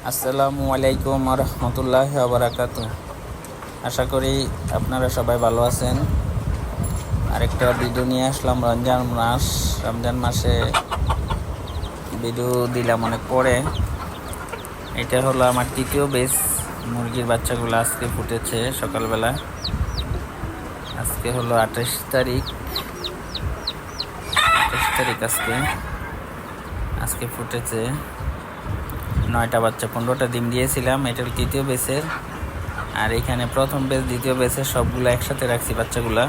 আসসালামু আলাইকুম রহমতুল্লাহি ওয়া বারাকাতুহু। আশা করি আপনারা সবাই ভালো আছেন। আরেকটা ভিডিও নিয়ে আসলাম। রমজান মাসে ভিডিও দিলাম অনেক পরে। এটা হলো আমার তৃতীয় বেচ। মুরগির বাচ্চাগুলো আজকে ফুটেছে সকালবেলা। আজকে হলো 28 তারিখ। আজকে ফুটেছে 9টা বাচ্চা, 15টা ডিম দিয়েছিলাম। এটার তৃতীয় বেচের। আর এখানে প্রথম বেচ, দ্বিতীয় বেচের সবগুলো একসাথে রাখছি। বাচ্চাগুলা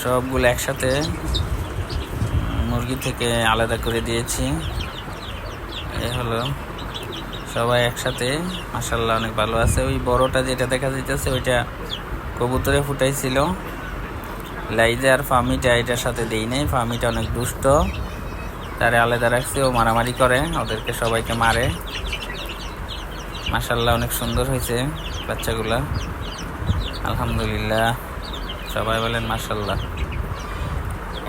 সবগুলো একসাথে মুরগি থেকে আলাদা করে দিয়েছি। এ হলো সবাই একসাথে, মাশাআল্লাহ অনেক ভালো আছে। ওই বড়টা যেটা দেখা যাইতেছে ওইটা কবুতরে ফুটাইছিল। লাইজা আর ফার্মিটা এটার সাথে দেই নাই। ফার্মিটা অনেক দুষ্ট, তারে আলাদা রাখছি। ও মারামারি করে, ওদেরকে সবাইকে মারে। মাশাআল্লাহ অনেক সুন্দর হয়েছে বাচ্চাগুলা, আলহামদুলিল্লাহ। সবাই বলেন মাশাআল্লাহ।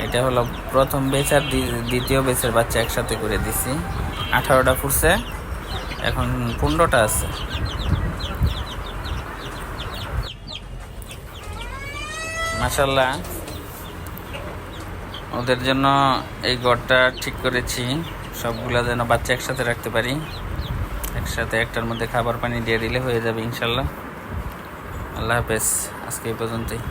এটা হলো প্রথম বেচ আর দ্বিতীয় বেচের বাচ্চা একসাথে করে দিছি। 18টা ফুটছে, এখন 15টা আছে। মাশাআল্লাহ ওদের জন্য এই ঘরটা ঠিক করেছি, সবগুলা যেন বাচ্চা একসাথে রাখতে পারি। একসাথে একটার মধ্যে খাবার পানি দিয়ে দিলে হয়ে যাবে ইনশাল্লাহ। আল্লাহ হাফেজ, আজকে এই পর্যন্তই।